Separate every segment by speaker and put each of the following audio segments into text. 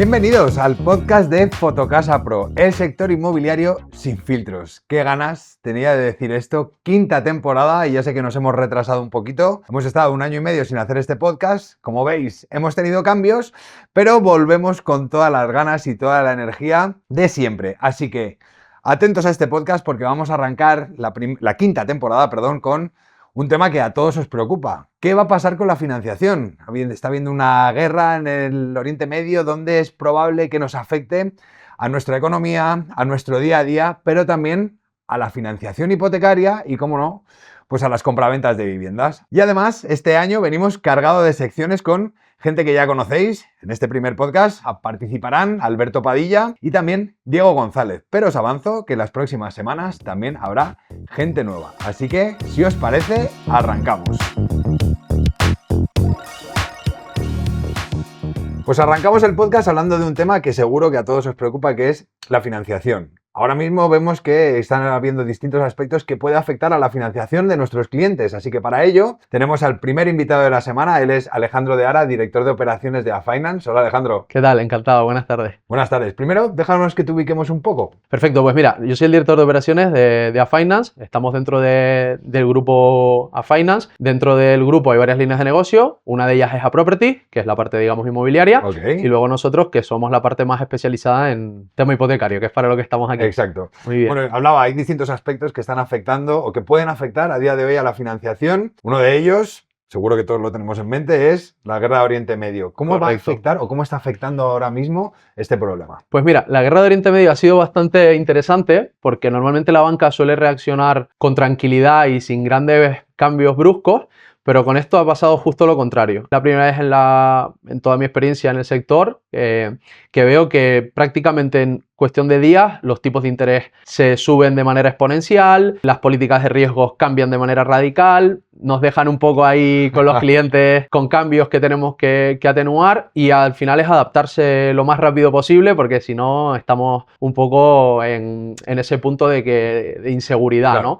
Speaker 1: Bienvenidos al podcast de Fotocasa Pro, el sector inmobiliario sin filtros. Qué ganas tenía de decir esto, quinta temporada y ya sé que nos hemos retrasado un poquito. Hemos estado 1 año y medio sin hacer este podcast, como veis hemos tenido cambios, pero volvemos con todas las ganas y toda la energía de siempre. Así que atentos a este podcast porque vamos a arrancar la quinta temporada, con un tema que a todos os preocupa. ¿Qué va a pasar con la financiación? Está habiendo una guerra en el Oriente Medio donde es probable que nos afecte a nuestra economía, a nuestro día a día, pero también a la financiación hipotecaria y, cómo no, pues a las compraventas de viviendas. Y además, este año venimos cargado de secciones con gente que ya conocéis. En este primer podcast participarán Alberto Padilla y también Diego González. Pero os avanzo que en las próximas semanas también habrá gente nueva. Así que, si os parece, arrancamos. Pues arrancamos el podcast hablando de un tema que seguro que a todos os preocupa, que es la financiación. Ahora mismo vemos que están habiendo distintos aspectos que pueden afectar a la financiación de nuestros clientes, así que para ello tenemos al primer invitado de la semana. Él es Alejandro de Ara, director de operaciones de Afinance. Hola, Alejandro.
Speaker 2: ¿Qué tal? Encantado, buenas tardes.
Speaker 1: Buenas tardes. Primero, déjanos que te ubiquemos un poco.
Speaker 2: Perfecto, pues mira, yo soy el director de operaciones de Afinance. Estamos dentro del grupo Afinance. Dentro del grupo hay varias líneas de negocio. Una de ellas es AProperty, que es la parte, digamos, inmobiliaria.
Speaker 1: Okay.
Speaker 2: Y luego nosotros, que somos la parte más especializada en tema hipotecario, que es para lo que estamos aquí.
Speaker 1: Exacto.
Speaker 2: Muy bien.
Speaker 1: Bueno, hay distintos aspectos que están afectando o que pueden afectar a día de hoy a la financiación. Uno de ellos, seguro que todos lo tenemos en mente, es la guerra de Oriente Medio. ¿Cómo va a afectar o cómo está afectando ahora mismo este problema?
Speaker 2: Pues mira, la guerra de Oriente Medio ha sido bastante interesante porque normalmente la banca suele reaccionar con tranquilidad y sin grandes cambios bruscos. Pero con esto ha pasado justo lo contrario. La primera vez en toda mi experiencia en el sector que veo que prácticamente en cuestión de días los tipos de interés se suben de manera exponencial, las políticas de riesgos cambian de manera radical, nos dejan un poco ahí con los clientes con cambios que tenemos que atenuar y al final es adaptarse lo más rápido posible porque si no estamos un poco en ese punto de inseguridad, claro. ¿No?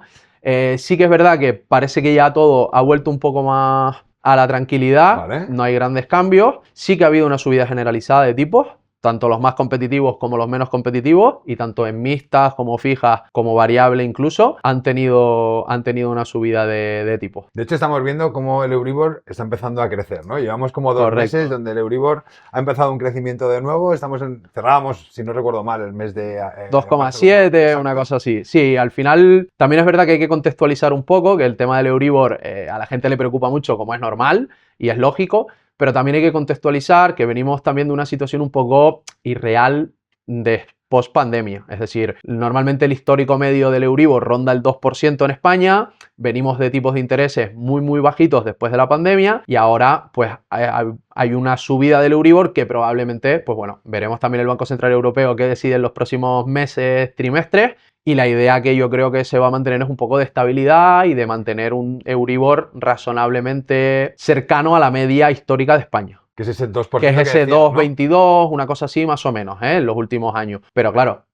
Speaker 2: Sí que es verdad que parece que ya todo ha vuelto un poco más a la tranquilidad, vale. No hay grandes cambios, sí que ha habido una subida generalizada de tipos, tanto los más competitivos como los menos competitivos, y tanto en mixtas como fijas como variable incluso, han tenido una subida de tipos.
Speaker 1: De hecho, estamos viendo cómo el Euribor está empezando a crecer, ¿no? Llevamos como 2 meses donde el Euribor ha empezado un crecimiento de nuevo. Cerrábamos, si no recuerdo mal, el mes de
Speaker 2: 2,7, una cosa así. Sí, al final también es verdad que hay que contextualizar un poco, que el tema del Euribor a la gente le preocupa mucho, como es normal y es lógico, pero también hay que contextualizar que venimos también de una situación un poco irreal de post-pandemia. Es decir, normalmente el histórico medio del Euribor ronda el 2% en España, venimos de tipos de intereses muy bajitos después de la pandemia y ahora pues hay una subida del Euribor que probablemente, pues bueno, veremos también el Banco Central Europeo qué decide en los próximos meses, trimestres. Y la idea que yo creo que se va a mantener es un poco de estabilidad y de mantener un Euribor razonablemente cercano a la media histórica de España.
Speaker 1: Que es ese 2%.
Speaker 2: Que es ese 2,22, ¿no? Una cosa así más o menos, en los últimos años. Pero claro,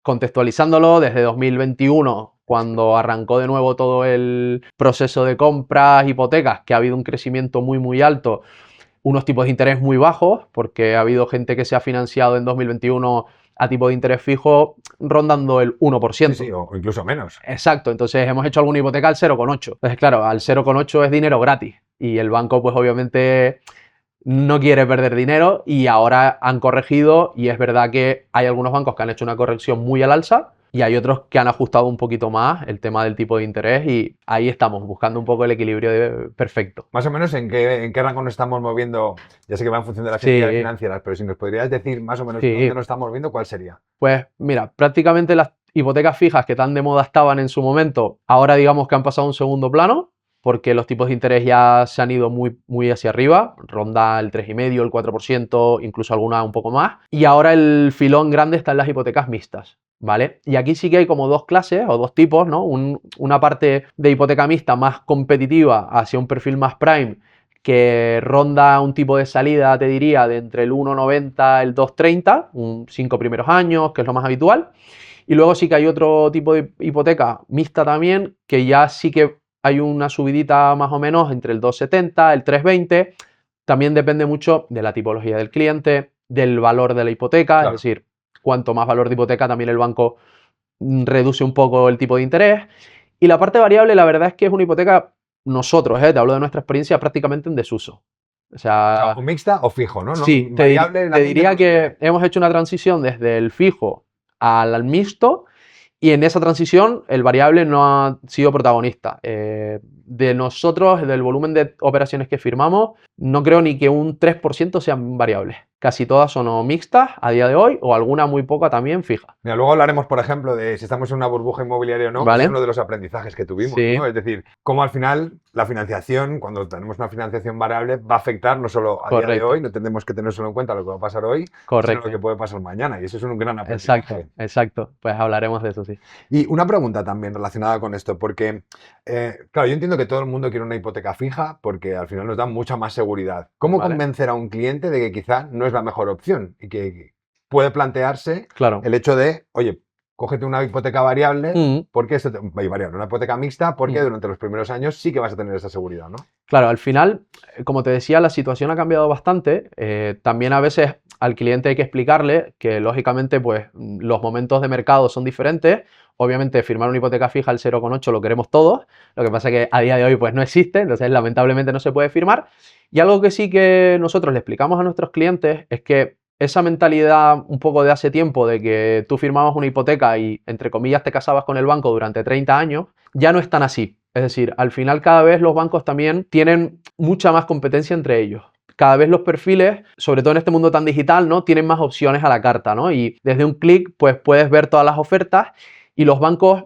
Speaker 2: contextualizándolo desde 2021, cuando arrancó de nuevo todo el proceso de compras, hipotecas, que ha habido un crecimiento muy alto, unos tipos de interés muy bajos, porque ha habido gente que se ha financiado en 2021 a tipo de interés fijo rondando el 1%.
Speaker 1: Sí, o incluso menos.
Speaker 2: Exacto, entonces hemos hecho alguna hipoteca al 0,8. Entonces, claro, al 0,8 es dinero gratis y el banco pues obviamente no quiere perder dinero y ahora han corregido y es verdad que hay algunos bancos que han hecho una corrección muy al alza y hay otros que han ajustado un poquito más el tema del tipo de interés y ahí estamos buscando un poco el equilibrio perfecto.
Speaker 1: Más o menos en qué rango nos estamos moviendo, ya sé que va en función de las entidades financieras, pero si nos podrías decir más o menos dónde nos estamos moviendo, ¿cuál sería?
Speaker 2: Pues mira, prácticamente las hipotecas fijas que tan de moda estaban en su momento, ahora digamos que han pasado a un segundo plano, porque los tipos de interés ya se han ido muy hacia arriba, ronda el 3,5, el 4%, incluso alguna un poco más, y ahora el filón grande está en las hipotecas mixtas, ¿vale? Y aquí sí que hay como dos clases o dos tipos, ¿no? Una parte de hipoteca mixta más competitiva hacia un perfil más prime, que ronda un tipo de salida, te diría, de entre el 1,90 y el 2,30, 5 primeros años, que es lo más habitual. Y luego sí que hay otro tipo de hipoteca mixta también, que ya sí que hay una subidita más o menos entre el 2,70, el 3,20. También depende mucho de la tipología del cliente, del valor de la hipoteca,
Speaker 1: Claro.
Speaker 2: es decir, cuanto más valor de hipoteca también el banco reduce un poco el tipo de interés. Y la parte variable, la verdad es que es una hipoteca, nosotros, te hablo de nuestra experiencia, prácticamente en desuso. O
Speaker 1: O sea,
Speaker 2: sea,
Speaker 1: o mixta o fijo, ¿no?
Speaker 2: sí,
Speaker 1: Variable la
Speaker 2: te
Speaker 1: gente
Speaker 2: diría
Speaker 1: no
Speaker 2: que hemos hecho una transición desde el fijo al mixto y en esa transición el variable no ha sido protagonista. De nosotros, del volumen de operaciones que firmamos, no creo ni que un 3% sean variables. Casi todas son o mixtas a día de hoy o alguna muy poca también fija.
Speaker 1: Mira, luego hablaremos, por ejemplo, de si estamos en una burbuja inmobiliaria o no, que es
Speaker 2: ¿Vale?
Speaker 1: uno de los aprendizajes que tuvimos,
Speaker 2: Sí,
Speaker 1: ¿no? Es decir, cómo al final la financiación, cuando tenemos una financiación variable, va a afectar no solo a día de
Speaker 2: correcto,
Speaker 1: hoy, no tenemos que tener solo en cuenta lo que va a pasar hoy, sino lo que
Speaker 2: correcto.
Speaker 1: puede pasar mañana. Y eso es un gran
Speaker 2: Exacto,
Speaker 1: aprendizaje.
Speaker 2: exacto. Pues hablaremos de eso, sí.
Speaker 1: Y una pregunta también relacionada con esto, porque, claro, yo entiendo que todo el mundo quiere una hipoteca fija porque al final nos da mucha más seguridad. ¿Cómo
Speaker 2: ¿Vale?
Speaker 1: convencer a un cliente de que quizá no es la mejor opción y que puede plantearse
Speaker 2: Claro.
Speaker 1: el hecho de, oye, cógete una hipoteca variable,
Speaker 2: Mm,
Speaker 1: porque variable, una hipoteca mixta, porque
Speaker 2: mm.
Speaker 1: durante los primeros años sí que vas a tener esa seguridad, ¿no?
Speaker 2: Claro, al final, como te decía, la situación ha cambiado bastante. También a veces al cliente hay que explicarle que, lógicamente, pues los momentos de mercado son diferentes. Obviamente, firmar una hipoteca fija al 0,8 lo queremos todos. Lo que pasa es que a día de hoy pues no existe, entonces lamentablemente no se puede firmar. Y algo que sí que nosotros le explicamos a nuestros clientes es que esa mentalidad un poco de hace tiempo de que tú firmabas una hipoteca y, entre comillas, te casabas con el banco durante 30 años, ya no es tan así. Es decir, al final cada vez los bancos también tienen mucha más competencia entre ellos. Cada vez los perfiles, sobre todo en este mundo tan digital, ¿no? Tienen más opciones a la carta, ¿no? Y desde un clic, pues puedes ver todas las ofertas y los bancos,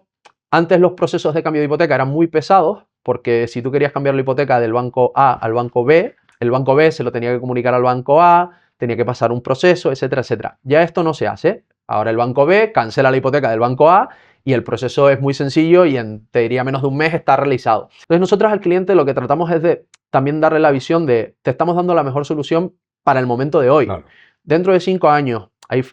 Speaker 2: antes los procesos de cambio de hipoteca eran muy pesados, porque si tú querías cambiar la hipoteca del banco A al banco B, el banco B se lo tenía que comunicar al banco A, tenía que pasar un proceso, etcétera, etcétera. Ya esto no se hace. Ahora el banco B cancela la hipoteca del banco A y el proceso es muy sencillo y en, te diría, menos de un mes está realizado. Entonces nosotros al cliente lo que tratamos es de también darle la visión de te estamos dando la mejor solución para el momento de hoy.
Speaker 1: Claro.
Speaker 2: Dentro de 5 años,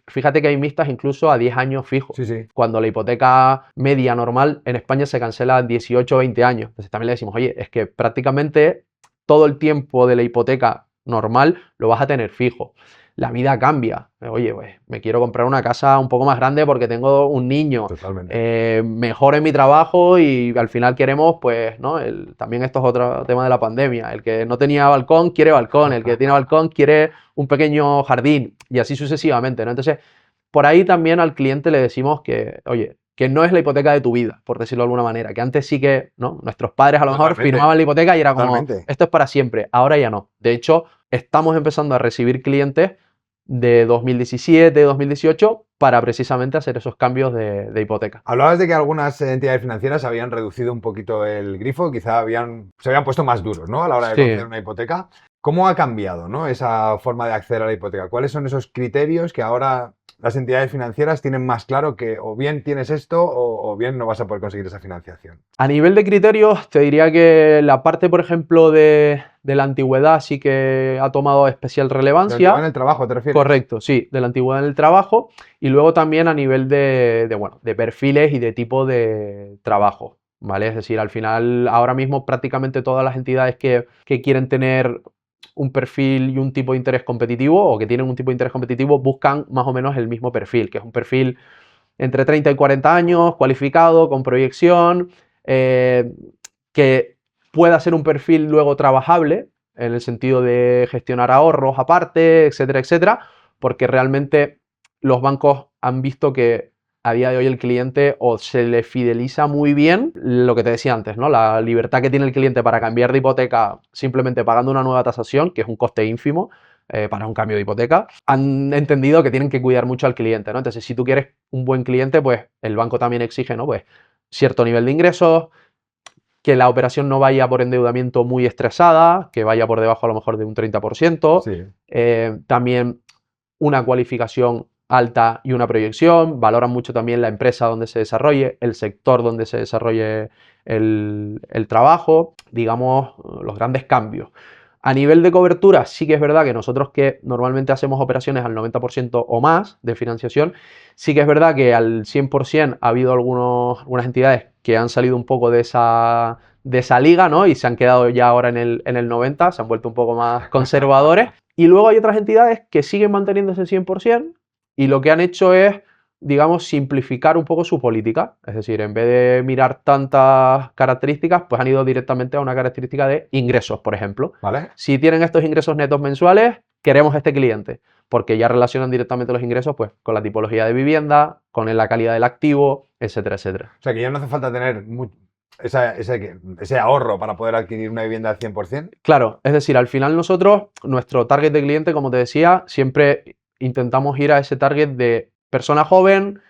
Speaker 2: fíjate que hay mixtas incluso a 10 años fijos.
Speaker 1: Sí, sí.
Speaker 2: Cuando la hipoteca media normal en España se cancela a 18 o 20 años. Entonces también le decimos, oye, es que prácticamente todo el tiempo de la hipoteca normal lo vas a tener fijo. La vida cambia. Oye, pues me quiero comprar una casa un poco más grande porque tengo un niño.
Speaker 1: Totalmente.
Speaker 2: Mejor en mi trabajo y al final queremos, pues, ¿no? También esto es otro tema de la pandemia. El que no tenía balcón quiere balcón, el que tiene balcón quiere un pequeño jardín y así sucesivamente, ¿no? Entonces, por ahí también al cliente le decimos que, oye, que no es la hipoteca de tu vida, por decirlo de alguna manera, que antes sí que, ¿no? Nuestros padres a lo mejor
Speaker 1: Totalmente.
Speaker 2: firmaban la hipoteca y era como,
Speaker 1: Totalmente.
Speaker 2: esto es para siempre, ahora ya no. De hecho, estamos empezando a recibir clientes de 2017, 2018 para precisamente hacer esos cambios de hipoteca.
Speaker 1: Hablabas de que algunas entidades financieras habían reducido un poquito el grifo, quizá se habían puesto más duros, ¿no? A la hora de
Speaker 2: Sí.
Speaker 1: conceder una hipoteca. ¿Cómo ha cambiado, ¿no? Esa forma de acceder a la hipoteca? ¿Cuáles son esos criterios que ahora las entidades financieras tienen más claro que o bien tienes esto o bien no vas a poder conseguir esa financiación?
Speaker 2: A nivel de criterios, te diría que la parte, por ejemplo, de la antigüedad sí que ha tomado especial relevancia.
Speaker 1: ¿En el trabajo te refieres?
Speaker 2: Correcto, sí, de la antigüedad en el trabajo y luego también a nivel de perfiles y de tipo de trabajo, ¿vale? Es decir, al final, ahora mismo prácticamente todas las entidades que quieren tener un perfil y un tipo de interés competitivo o que tienen un tipo de interés competitivo buscan más o menos el mismo perfil, que es un perfil entre 30 y 40 años, cualificado, con proyección, que pueda ser un perfil luego trabajable, en el sentido de gestionar ahorros aparte, etcétera, etcétera, porque realmente los bancos han visto que a día de hoy el cliente o se le fideliza muy bien lo que te decía antes, ¿no? La libertad que tiene el cliente para cambiar de hipoteca simplemente pagando una nueva tasación, que es un coste ínfimo, para un cambio de hipoteca, han entendido que tienen que cuidar mucho al cliente, ¿no? Entonces, si tú quieres un buen cliente, pues el banco también exige, ¿no? Pues cierto nivel de ingresos, que la operación no vaya por endeudamiento muy estresada, que vaya por debajo a lo mejor de un 30%,
Speaker 1: Sí.
Speaker 2: También una cualificación alta y una proyección, valoran mucho también la empresa donde se desarrolle, el sector donde se desarrolle el trabajo, digamos, los grandes cambios. A nivel de cobertura, sí que es verdad que nosotros que normalmente hacemos operaciones al 90% o más de financiación, sí que es verdad que al 100% ha habido algunas entidades que han salido un poco de esa liga, ¿no? Y se han quedado ya ahora en el 90%, se han vuelto un poco más conservadores. Y luego hay otras entidades que siguen manteniendo ese 100% y lo que han hecho es, digamos, simplificar un poco su política. Es decir, en vez de mirar tantas características, pues han ido directamente a una característica de ingresos, por ejemplo.
Speaker 1: ¿Vale?
Speaker 2: Si tienen estos ingresos netos mensuales, queremos este cliente, porque ya relacionan directamente los ingresos pues, con la tipología de vivienda, con la calidad del activo, etcétera, etcétera.
Speaker 1: O sea, que ya no hace falta tener ese ahorro para poder adquirir una vivienda al 100%.
Speaker 2: Claro, es decir, al final nosotros, nuestro target de cliente, como te decía, siempre intentamos ir a ese target de persona joven,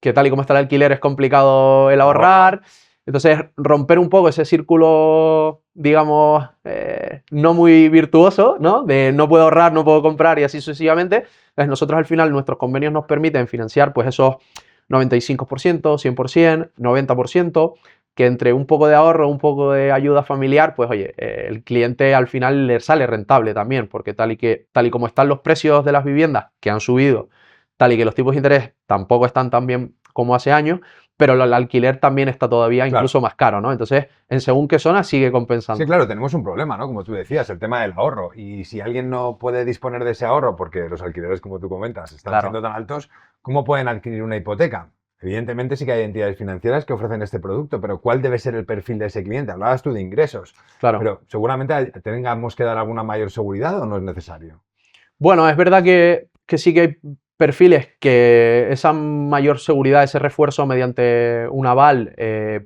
Speaker 2: que tal y como está el alquiler es complicado el ahorrar. Entonces, romper un poco ese círculo, digamos, no muy virtuoso, ¿no? De no puedo ahorrar, no puedo comprar y así sucesivamente. Entonces, nosotros al final, nuestros convenios nos permiten financiar pues esos 95%, 100%, 90%, que entre un poco de ahorro, un poco de ayuda familiar, pues oye, el cliente al final le sale rentable también, porque tal y como están los precios de las viviendas, que han subido, tal y que los tipos de interés tampoco están tan bien como hace años, pero el alquiler también está todavía incluso más caro, ¿no? Entonces, en según qué zona sigue compensando.
Speaker 1: Sí, claro, tenemos un problema, ¿no? Como tú decías, el tema del ahorro. Y si alguien no puede disponer de ese ahorro porque los alquileres, como tú comentas, están siendo tan altos, ¿cómo pueden adquirir una hipoteca? Evidentemente sí que hay entidades financieras que ofrecen este producto, pero ¿cuál debe ser el perfil de ese cliente? Hablabas tú de ingresos,
Speaker 2: Claro.
Speaker 1: pero seguramente tengamos que dar alguna mayor seguridad o no es necesario.
Speaker 2: Bueno, es verdad que sí que hay perfiles que esa mayor seguridad, ese refuerzo mediante un aval,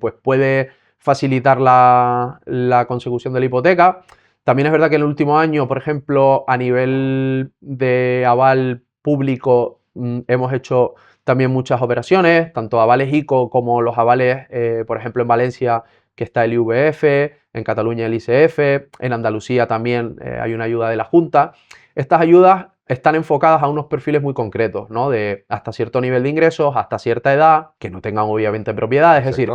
Speaker 2: pues puede facilitar la consecución de la hipoteca. También es verdad que en el último año, por ejemplo, a nivel de aval público, hemos hecho también muchas operaciones, tanto avales ICO como los avales, por ejemplo, en Valencia, que está el IVF, en Cataluña el ICF, en Andalucía también hay una ayuda de la Junta. Estas ayudas están enfocadas a unos perfiles muy concretos, ¿no? De hasta cierto nivel de ingresos, hasta cierta edad, que no tengan obviamente propiedades, es decir,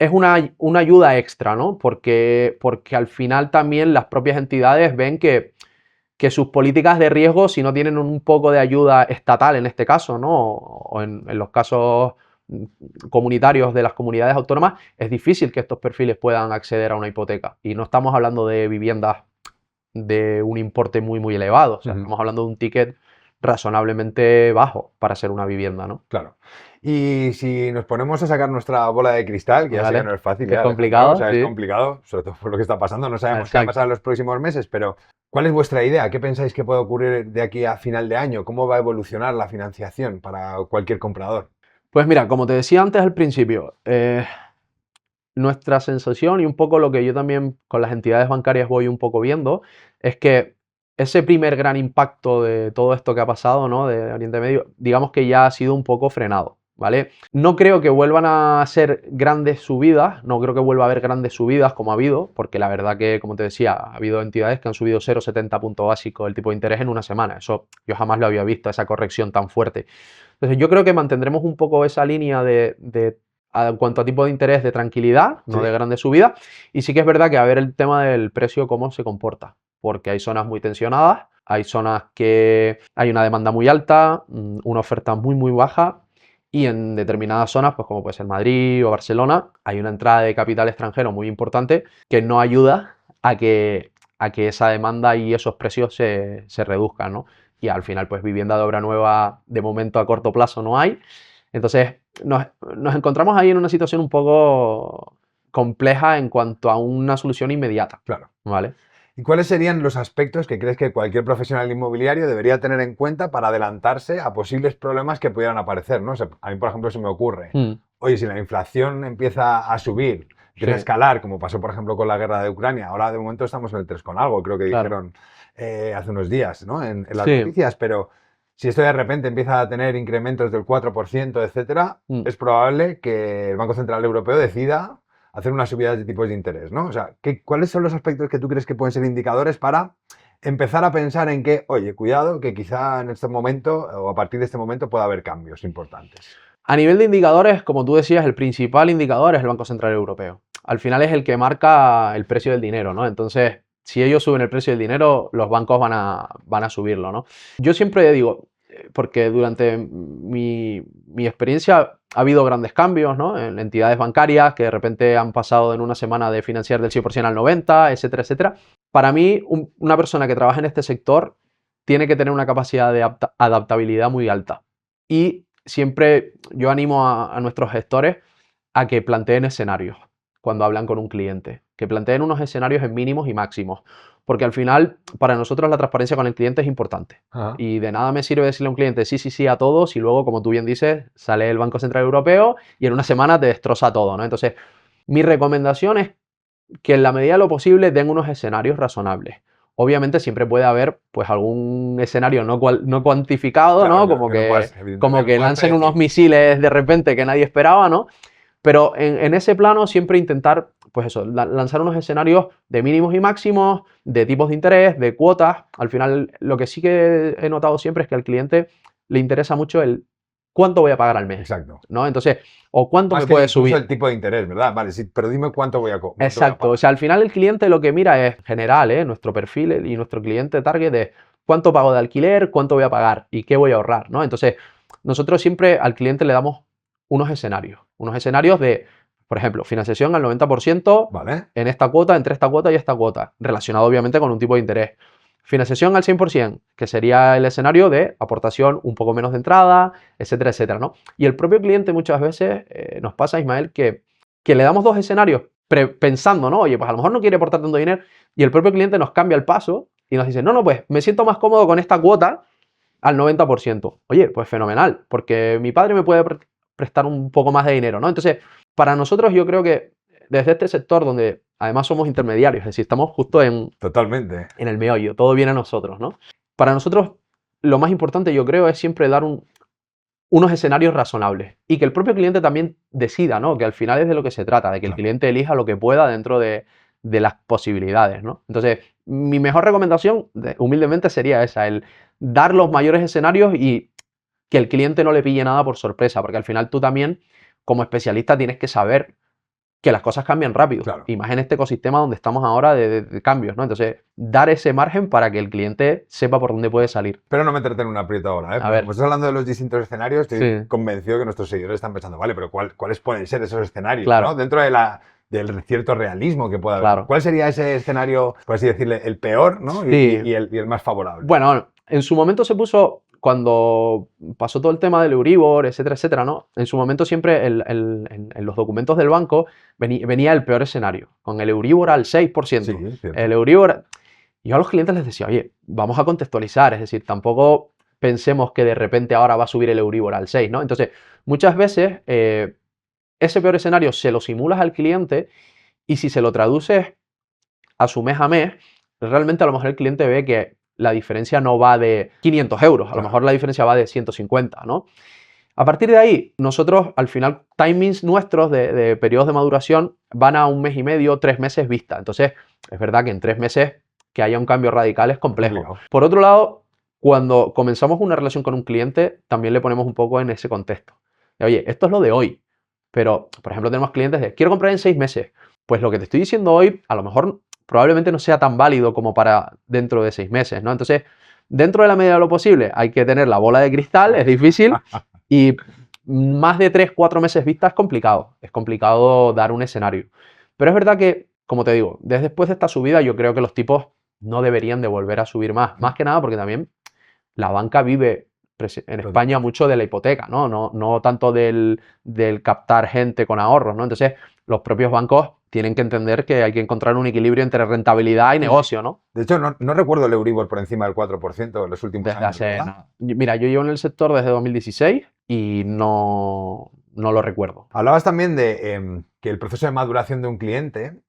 Speaker 2: es una ayuda extra, ¿no? Porque al final también las propias entidades ven que sus políticas de riesgo, si no tienen un poco de ayuda estatal en este caso, ¿no? O en los casos comunitarios de las comunidades autónomas, es difícil que estos perfiles puedan acceder a una hipoteca. Y no estamos hablando de viviendas de un importe muy, muy elevado. O sea, estamos hablando de un ticket razonablemente bajo para ser una vivienda, ¿no?
Speaker 1: Claro. Y si nos ponemos a sacar nuestra bola de cristal, que ya sé que no es fácil,
Speaker 2: es complicado,
Speaker 1: o sea, es complicado, sobre todo por lo que está pasando, no sabemos qué va a pasar en los próximos meses, pero ¿cuál es vuestra idea? ¿Qué pensáis que puede ocurrir de aquí a final de año? ¿Cómo va a evolucionar la financiación para cualquier comprador?
Speaker 2: Pues mira, como te decía antes al principio, nuestra sensación y un poco lo que yo también con las entidades bancarias voy un poco viendo es que ese primer gran impacto de todo esto que ha pasado, ¿no? De Oriente Medio, digamos que ya ha sido un poco frenado, ¿vale? No creo que vuelvan a ser grandes subidas, no creo que vuelva a haber grandes subidas como ha habido, porque la verdad que, como te decía, ha habido entidades que han subido 0,70 punto básico el tipo de interés en una semana. Eso yo jamás lo había visto, esa corrección tan fuerte. Entonces yo creo que mantendremos un poco esa línea de en cuanto a tipo de interés de tranquilidad, no de grandes subidas. Y sí que es verdad que a ver el tema del precio, cómo se comporta, porque hay zonas muy tensionadas, hay zonas que hay una demanda muy alta, una oferta muy, muy baja. Y en determinadas zonas, pues como puede ser Madrid o Barcelona, hay una entrada de capital extranjero muy importante que no ayuda a que esa demanda y esos precios se reduzcan, ¿no? Y al final, pues vivienda de obra nueva de momento a corto plazo no hay. Entonces, nos encontramos ahí en una situación un poco compleja en cuanto a una solución inmediata.
Speaker 1: Claro.
Speaker 2: ¿Vale?
Speaker 1: ¿Y cuáles serían los aspectos que crees que cualquier profesional inmobiliario debería tener en cuenta para adelantarse a posibles problemas que pudieran aparecer, ¿no? O sea, a mí, por ejemplo, se me ocurre, oye, si la inflación empieza a subir, empieza a escalar, como pasó, por ejemplo, con la guerra de Ucrania, ahora de momento estamos en el 3 con algo, creo que dijeron hace unos días, ¿no? En las noticias, pero si esto de repente empieza a tener incrementos del 4%, etcétera, es probable que el Banco Central Europeo decida hacer unas subidas de tipos de interés, ¿no? O sea, ¿cuáles son los aspectos que tú crees que pueden ser indicadores para empezar a pensar en que, oye, cuidado, que quizá en este momento o a partir de este momento pueda haber cambios importantes?
Speaker 2: A nivel de indicadores, como tú decías, el principal indicador es el Banco Central Europeo. Al final es el que marca el precio del dinero, ¿no? Entonces, si ellos suben el precio del dinero, los bancos van a subirlo, ¿no? Yo siempre digo, porque durante mi experiencia ha habido grandes cambios, ¿no? En entidades bancarias que de repente han pasado en una semana de financiar del 100% al 90%, etcétera, etcétera. Para mí, una persona que trabaja en este sector tiene que tener una capacidad de adaptabilidad muy alta. Y siempre yo animo a nuestros gestores a que planteen escenarios cuando hablan con un cliente, que planteen unos escenarios en mínimos y máximos, porque al final para nosotros la transparencia con el cliente es importante.
Speaker 1: Ajá.
Speaker 2: Y de nada me sirve decirle a un cliente sí, sí, sí a todos y luego, como tú bien dices, sale el Banco Central Europeo y en una semana te destroza todo, ¿no? Entonces, mi recomendación es que en la medida de lo posible den unos escenarios razonables. Obviamente siempre puede haber pues algún escenario no cuantificado,
Speaker 1: Claro,
Speaker 2: ¿no?
Speaker 1: que
Speaker 2: Como
Speaker 1: no
Speaker 2: que,
Speaker 1: puedes, evidentemente
Speaker 2: como
Speaker 1: no
Speaker 2: que
Speaker 1: puedes
Speaker 2: lancen unos
Speaker 1: predecir.
Speaker 2: misiles de repente que nadie esperaba, ¿no? Pero en ese plano siempre intentar, pues eso, lanzar unos escenarios de mínimos y máximos, de tipos de interés, de cuotas. Al final, lo que sí que he notado siempre es que al cliente le interesa mucho el cuánto voy a pagar al mes,
Speaker 1: Exacto.
Speaker 2: ¿no? Entonces, o cuánto
Speaker 1: Más
Speaker 2: me
Speaker 1: que
Speaker 2: puede
Speaker 1: incluso
Speaker 2: subir.
Speaker 1: el tipo de interés, ¿verdad? Vale, sí, pero dime cuánto voy a
Speaker 2: Exacto, o
Speaker 1: pagar.
Speaker 2: sea, al final el cliente lo que mira es general, ¿eh? Nuestro perfil y nuestro cliente target es cuánto pago de alquiler, cuánto voy a pagar y qué voy a ahorrar, ¿no? Entonces, nosotros siempre al cliente le damos unos escenarios de, por ejemplo, financiación al 90%
Speaker 1: Vale.
Speaker 2: en esta cuota, entre esta cuota y esta cuota, relacionado obviamente con un tipo de interés. Financiación al 100%, que sería el escenario de aportación un poco menos de entrada, etcétera, etcétera, ¿no? Y el propio cliente muchas veces nos pasa, Ismael, que le damos dos escenarios pensando, ¿no? Oye, pues a lo mejor no quiere aportar tanto dinero y el propio cliente nos cambia el paso y nos dice, no, no, pues me siento más cómodo con esta cuota al 90%. Oye, pues fenomenal, porque mi padre me puede prestar un poco más de dinero, ¿no? Entonces, para nosotros yo creo que desde este sector donde además somos intermediarios, es decir, estamos justo
Speaker 1: Totalmente.
Speaker 2: en el meollo, todo viene a nosotros, ¿no? Para nosotros lo más importante yo creo es siempre dar unos escenarios razonables y que el propio cliente también decida, ¿no? Que al final es de lo que se trata, de que el
Speaker 1: Claro.
Speaker 2: cliente elija lo que pueda dentro de las posibilidades, ¿no? Entonces, mi mejor recomendación, humildemente, sería esa, el dar los mayores escenarios y que el cliente no le pille nada por sorpresa, porque al final tú también, como especialista, tienes que saber que las cosas cambian rápido,
Speaker 1: Claro.
Speaker 2: y más en este ecosistema donde estamos ahora de cambios, ¿no? Entonces, dar ese margen para que el cliente sepa por dónde puede salir.
Speaker 1: Pero no meterte en un aprieto ahora, ¿eh?
Speaker 2: A ver.
Speaker 1: Como estás hablando de los distintos escenarios, estoy
Speaker 2: Sí.
Speaker 1: convencido que nuestros seguidores están pensando, vale, pero ¿cuáles pueden ser esos escenarios?
Speaker 2: Claro.
Speaker 1: ¿No? Dentro del cierto realismo que pueda haber.
Speaker 2: Claro.
Speaker 1: ¿Cuál sería ese escenario, por así decirle, el peor, ¿no?
Speaker 2: Sí.
Speaker 1: Y el más favorable?
Speaker 2: Bueno, en su momento se puso, cuando pasó todo el tema del Euribor, etcétera, etcétera, ¿no? En su momento siempre en los documentos del banco venía el peor escenario, con el Euribor al 6%.
Speaker 1: Sí, cierto.
Speaker 2: El Euribor... Yo a los clientes les decía, oye, vamos a contextualizar, es decir, tampoco pensemos que de repente ahora va a subir el Euribor al 6, ¿no? Entonces, muchas veces ese peor escenario se lo simulas al cliente y si se lo traduces a su mes a mes, realmente a lo mejor el cliente ve que la diferencia no va de 500 euros, a lo mejor la diferencia va de 150, ¿no? A partir de ahí, nosotros al final, timings nuestros de periodos de maduración van a 1 mes y medio, 3 meses vista. Entonces, es verdad que en 3 meses que haya un cambio radical es complejo.
Speaker 1: Complicado.
Speaker 2: Por otro lado, cuando comenzamos una relación con un cliente, también le ponemos un poco en ese contexto. Oye, esto es lo de hoy, pero, por ejemplo, tenemos clientes de, quiero comprar en 6 meses. Pues lo que te estoy diciendo hoy, a lo mejor probablemente no sea tan válido como para dentro de 6 meses, ¿no? Entonces, dentro de la medida de lo posible, hay que tener la bola de cristal, es difícil, y más de 3-4 meses vista es complicado dar un escenario. Pero es verdad que, como te digo, desde después de esta subida yo creo que los tipos no deberían de volver a subir más que nada porque también la banca vive en España mucho de la hipoteca, ¿no? No tanto del captar gente con ahorros, ¿no? Entonces, los propios bancos tienen que entender que hay que encontrar un equilibrio entre rentabilidad y negocio, ¿no?
Speaker 1: De hecho, no recuerdo el Euribor por encima del 4% en los últimos
Speaker 2: Desde
Speaker 1: años,
Speaker 2: hace...
Speaker 1: ¿verdad?
Speaker 2: Mira, yo llevo en el sector desde 2016 y no lo recuerdo.
Speaker 1: Hablabas también de que el proceso de maduración de un cliente,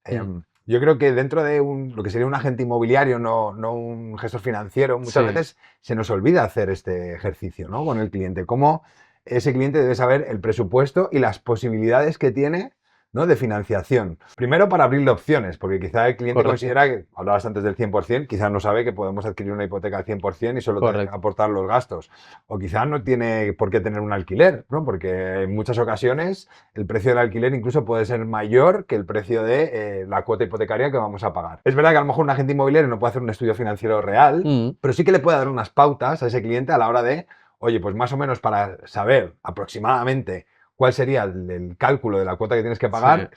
Speaker 1: yo creo que dentro de lo que sería un agente inmobiliario, no un gestor financiero, muchas veces se nos olvida hacer este ejercicio, ¿no? Con el cliente. Cómo ese cliente debe saber el presupuesto y las posibilidades que tiene, ¿no? De financiación. Primero para abrirle opciones, porque quizá el cliente considera que, hablabas antes del 100%, quizás no sabe que podemos adquirir una hipoteca al 100% y solo tener que aportar los gastos. O quizás no tiene por qué tener un alquiler, ¿no? Porque en muchas ocasiones el precio del alquiler incluso puede ser mayor que el precio de la cuota hipotecaria que vamos a pagar. Es verdad que a lo mejor un agente inmobiliario no puede hacer un estudio financiero real, pero sí que le puede dar unas pautas a ese cliente a la hora de, oye, pues más o menos para saber aproximadamente cuál sería el cálculo de la cuota que tienes que pagar,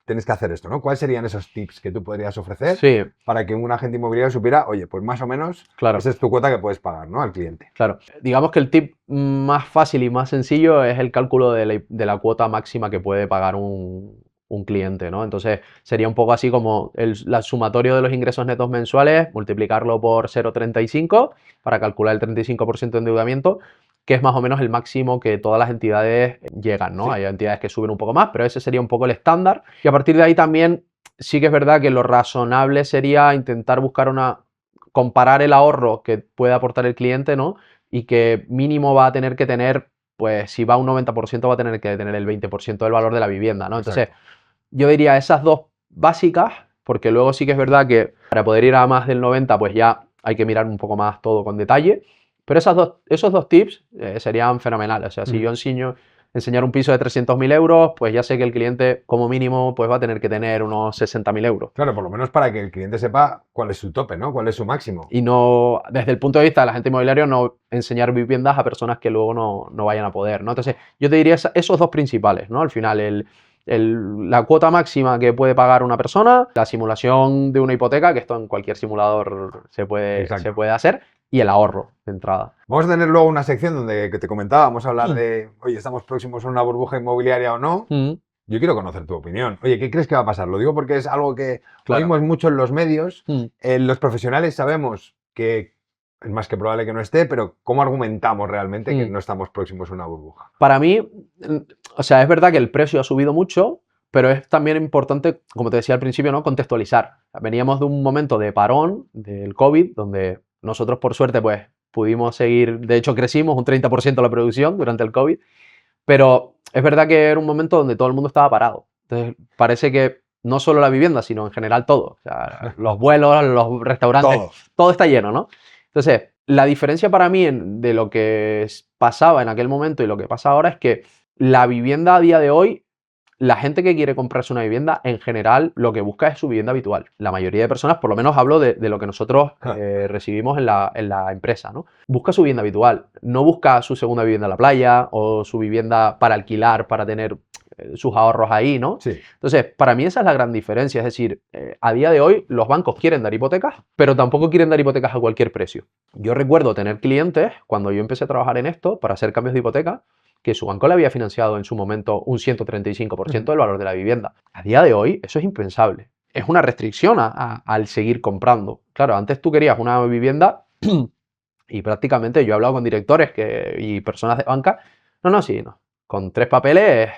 Speaker 1: tienes que hacer esto, ¿no? ¿Cuáles serían esos tips que tú podrías ofrecer para que un agente inmobiliario supiera, oye, pues más o menos esa es tu cuota que puedes pagar, ¿no? Al cliente.
Speaker 2: Claro. Digamos que el tip más fácil y más sencillo es el cálculo de la cuota máxima que puede pagar un cliente, ¿no? Entonces sería un poco así como el sumatorio de los ingresos netos mensuales, multiplicarlo por 0,35 para calcular el 35% de endeudamiento, que es más o menos el máximo que todas las entidades llegan, ¿no? Hay entidades que suben un poco más, pero ese sería un poco el estándar. Y a partir de ahí también sí que es verdad que lo razonable sería intentar buscar comparar el ahorro que puede aportar el cliente, ¿no? Y que mínimo va a tener que tener, pues si va a un 90% va a tener que tener el 20% del valor de la vivienda, ¿no? Entonces, yo diría esas dos básicas, porque luego sí que es verdad que para poder ir a más del 90, pues ya hay que mirar un poco más todo con detalle. Pero esos dos tips serían fenomenales. O sea, si yo enseñar un piso de 300.000 euros, pues ya sé que el cliente como mínimo pues va a tener que tener unos 60.000 euros.
Speaker 1: Claro, por lo menos para que el cliente sepa cuál es su tope, ¿no? Cuál es su máximo.
Speaker 2: Y no, desde el punto de vista del agente inmobiliario, no enseñar viviendas a personas que luego no vayan a poder, ¿no? Entonces, yo te diría esos dos principales, ¿no? Al final, la cuota máxima que puede pagar una persona, la simulación de una hipoteca, que esto en cualquier simulador se puede hacer, y el ahorro de entrada.
Speaker 1: Vamos a tener luego una sección donde que te comentaba, vamos a hablar de, oye, ¿estamos próximos a una burbuja inmobiliaria o no? Yo quiero conocer tu opinión. Oye, ¿qué crees que va a pasar? Lo digo porque es algo que oímos mucho en los medios. Los profesionales sabemos que es más que probable que no esté, pero ¿cómo argumentamos realmente que no estamos próximos a una burbuja?
Speaker 2: Para mí, o sea, es verdad que el precio ha subido mucho, pero es también importante, como te decía al principio, ¿no? Contextualizar. Veníamos de un momento de parón del COVID, donde nosotros, por suerte, pues pudimos seguir, de hecho crecimos un 30% la producción durante el COVID, pero es verdad que era un momento donde todo el mundo estaba parado. Entonces, parece que no solo la vivienda, sino en general todo. O sea, los vuelos, los restaurantes, todo está lleno, ¿no? Entonces, la diferencia para mí de lo que pasaba en aquel momento y lo que pasa ahora es que la vivienda a día de hoy, la gente que quiere comprarse una vivienda, en general, lo que busca es su vivienda habitual. La mayoría de personas, por lo menos hablo de lo que nosotros recibimos en la empresa, ¿no? Busca su vivienda habitual. No busca su segunda vivienda en la playa o su vivienda para alquilar, para tener sus ahorros ahí, ¿no?
Speaker 1: Sí.
Speaker 2: Entonces, para mí esa es la gran diferencia. Es decir, a día de hoy los bancos quieren dar hipotecas, pero tampoco quieren dar hipotecas a cualquier precio. Yo recuerdo tener clientes, cuando yo empecé a trabajar en esto, para hacer cambios de hipoteca, que su banco le había financiado en su momento un 135% del valor de la vivienda. A día de hoy eso es impensable. Es una restricción al seguir comprando. Claro, antes tú querías una vivienda y prácticamente yo he hablado con directores y personas de banca. No. Con 3 papeles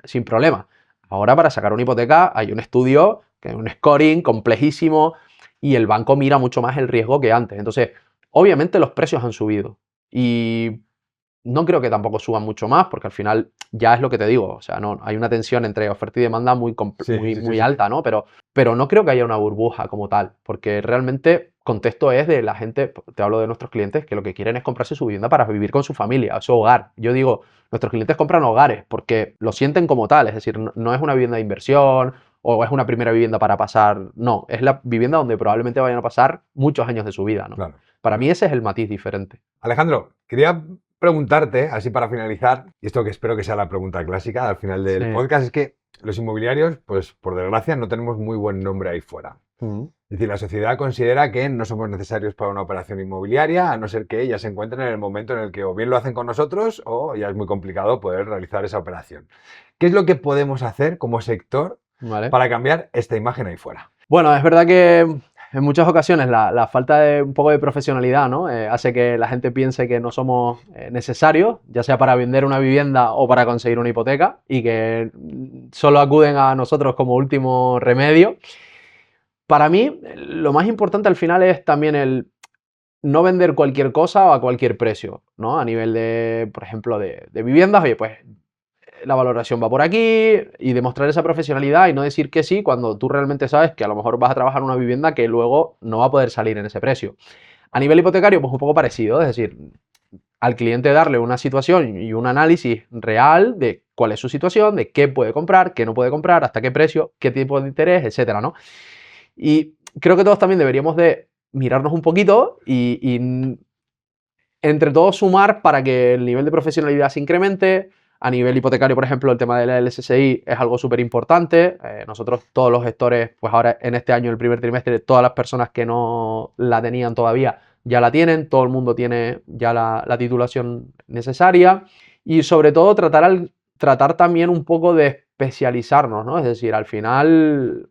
Speaker 2: sin problema. Ahora para sacar una hipoteca hay un estudio, que es un scoring complejísimo y el banco mira mucho más el riesgo que antes. Entonces, obviamente los precios han subido y no creo que tampoco suban mucho más, porque al final ya es lo que te digo, o sea, no, hay una tensión entre oferta y demanda muy alta, ¿no? Pero no creo que haya una burbuja como tal, porque realmente contexto es de la gente, te hablo de nuestros clientes, que lo que quieren es comprarse su vivienda para vivir con su familia, su hogar. Yo digo, nuestros clientes compran hogares porque lo sienten como tal, es decir, no es una vivienda de inversión o es una primera vivienda para pasar, no, es la vivienda donde probablemente vayan a pasar muchos años de su vida, ¿no?
Speaker 1: Claro.
Speaker 2: Para mí ese es el matiz diferente.
Speaker 1: Alejandro, quería preguntarte, así para finalizar, y esto que espero que sea la pregunta clásica al final del podcast, es que los inmobiliarios, pues por desgracia, no tenemos muy buen nombre ahí fuera. Es decir, la sociedad considera que no somos necesarios para una operación inmobiliaria, a no ser que ella se encuentre en el momento en el que o bien lo hacen con nosotros o ya es muy complicado poder realizar esa operación. ¿Qué es lo que podemos hacer como sector para cambiar esta imagen ahí fuera?
Speaker 2: Bueno, es verdad que en muchas ocasiones la falta de un poco de profesionalidad, ¿no? Hace que la gente piense que no somos necesarios, ya sea para vender una vivienda o para conseguir una hipoteca, y que solo acuden a nosotros como último remedio. Para mí, lo más importante al final es también el no vender cualquier cosa o a cualquier precio, ¿no? A nivel de, por ejemplo, de viviendas, oye, pues la valoración va por aquí, y demostrar esa profesionalidad y no decir que sí cuando tú realmente sabes que a lo mejor vas a trabajar en una vivienda que luego no va a poder salir en ese precio. A nivel hipotecario, pues un poco parecido, es decir, al cliente darle una situación y un análisis real de cuál es su situación, de qué puede comprar, qué no puede comprar, hasta qué precio, qué tipo de interés, etcétera, ¿no? Y creo que todos también deberíamos de mirarnos un poquito y entre todos sumar para que el nivel de profesionalidad se incremente, A nivel hipotecario, por ejemplo, el tema del LSSI es algo súper importante. Nosotros, todos los gestores, pues ahora en este año, el primer trimestre, todas las personas que no la tenían todavía ya la tienen, todo el mundo tiene ya la titulación necesaria y sobre todo tratar también un poco de especializarnos, ¿no? Es decir, al final,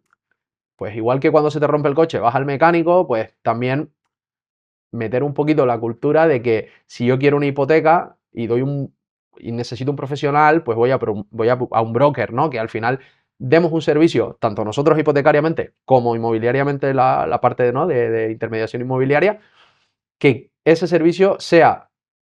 Speaker 2: pues igual que cuando se te rompe el coche vas al mecánico, pues también meter un poquito la cultura de que si yo quiero una hipoteca y necesito un profesional, pues voy a un broker, ¿no? Que al final demos un servicio, tanto nosotros hipotecariamente como inmobiliariamente la parte, ¿no? de intermediación inmobiliaria, que ese servicio sea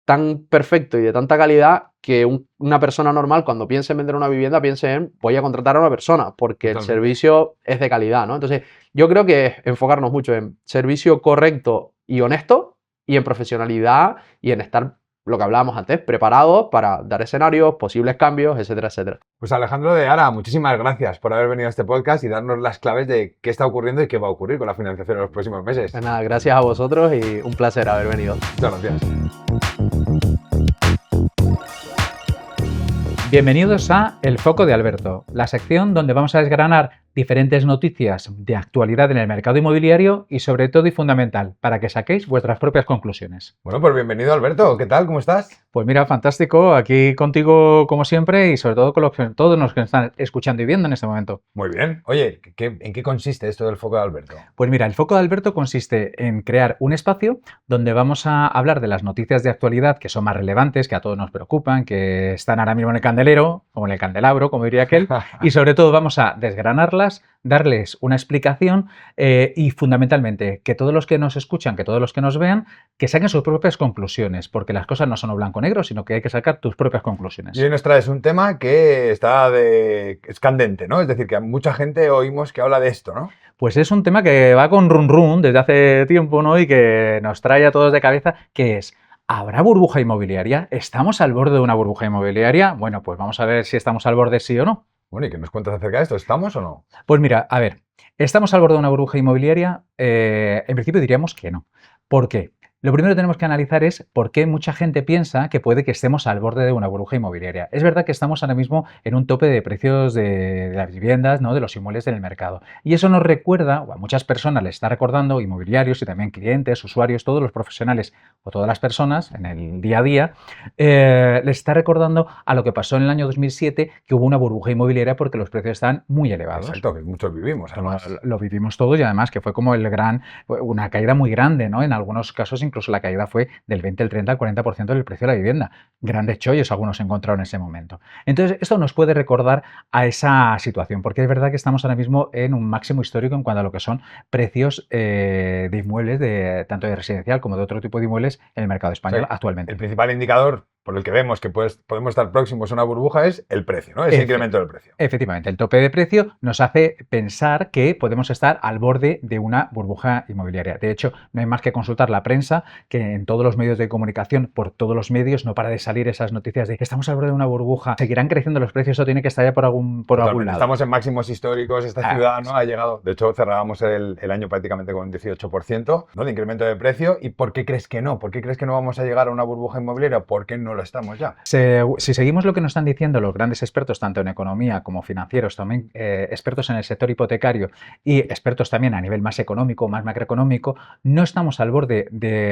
Speaker 2: tan perfecto y de tanta calidad que una persona normal cuando piense en vender una vivienda piense en voy a contratar a una persona porque el servicio es de calidad, ¿no? Entonces yo creo que es enfocarnos mucho en servicio correcto y honesto y en profesionalidad y en estar, lo que hablábamos antes, preparados para dar escenarios, posibles cambios, etcétera, etcétera.
Speaker 1: Pues Alejandro de Ara, muchísimas gracias por haber venido a este podcast y darnos las claves de qué está ocurriendo y qué va a ocurrir con la financiación en los próximos meses.
Speaker 2: Pues nada, gracias a vosotros y un placer haber venido.
Speaker 1: Muchas gracias.
Speaker 3: Bienvenidos a El Foco de Alberto, la sección donde vamos a desgranar diferentes noticias de actualidad en el mercado inmobiliario y sobre todo y fundamental, para que saquéis vuestras propias conclusiones.
Speaker 1: Bueno, pues bienvenido Alberto, ¿qué tal? ¿Cómo estás?
Speaker 3: Pues mira, fantástico, aquí contigo como siempre y sobre todo con todos los que están escuchando y viendo en este momento.
Speaker 1: Muy bien. Oye, ¿en qué consiste esto del Foco de Alberto?
Speaker 3: Pues mira, el Foco de Alberto consiste en crear un espacio donde vamos a hablar de las noticias de actualidad que son más relevantes, que a todos nos preocupan, que están ahora mismo en el candelero, o en el candelabro, como diría aquel, y sobre todo vamos a desgranarlas, darles una explicación y fundamentalmente que todos los que nos escuchan, que todos los que nos vean, que saquen sus propias conclusiones, porque las cosas no son o blanco o negro, sino que hay que sacar tus propias conclusiones.
Speaker 1: Y hoy nos traes un tema que es candente, ¿no? Es decir, que a mucha gente oímos que habla de esto, ¿no?
Speaker 3: Pues es un tema que va con run run desde hace tiempo, ¿no? Y que nos trae a todos de cabeza, que es: ¿habrá burbuja inmobiliaria? ¿Estamos al borde de una burbuja inmobiliaria? Bueno, pues vamos a ver si estamos al borde sí o no.
Speaker 1: Bueno, ¿y qué nos cuentas acerca de esto? ¿Estamos o no?
Speaker 3: Pues mira, a ver, ¿estamos al borde de una burbuja inmobiliaria? En principio diríamos que no. ¿Por qué? Lo primero que tenemos que analizar es por qué mucha gente piensa que puede que estemos al borde de una burbuja inmobiliaria. Es verdad que estamos ahora mismo en un tope de precios de las viviendas, ¿no? De los inmuebles en el mercado. Y eso nos recuerda, o a muchas personas les está recordando, inmobiliarios y también clientes, usuarios, todos los profesionales o todas las personas en el día a día, les está recordando a lo que pasó en el año 2007, que hubo una burbuja inmobiliaria porque los precios están muy elevados.
Speaker 1: Exacto, que muchos vivimos, además.
Speaker 3: Lo vivimos todos y además que fue como una caída muy grande, ¿no? En algunos casos incluso la caída fue del 20, el 30, el 40% del precio de la vivienda. Grandes chollos algunos encontraron en ese momento. Entonces, esto nos puede recordar a esa situación, porque es verdad que estamos ahora mismo en un máximo histórico en cuanto a lo que son precios de inmuebles, tanto de residencial como de otro tipo de inmuebles en el mercado español actualmente.
Speaker 1: El principal indicador por el que vemos que podemos estar próximos a una burbuja es el precio, ¿no? Ese incremento del precio.
Speaker 3: Efectivamente, el tope de precio nos hace pensar que podemos estar al borde de una burbuja inmobiliaria. De hecho, no hay más que consultar la prensa, que en todos los medios de comunicación, por todos los medios, no para de salir esas noticias de que estamos al borde de una burbuja, seguirán creciendo los precios o tiene que estallar por algún lado.
Speaker 1: Estamos en máximos históricos, esta ciudad no ha llegado, de hecho cerrábamos el año prácticamente con un 18%, ¿no? De incremento de precio. ¿Y por qué crees que no? ¿Por qué crees que no vamos a llegar a una burbuja inmobiliaria? ¿Por qué no lo estamos ya?
Speaker 3: Si seguimos lo que nos están diciendo los grandes expertos, tanto en economía como financieros, también expertos en el sector hipotecario y expertos también a nivel más económico, más macroeconómico, no estamos al borde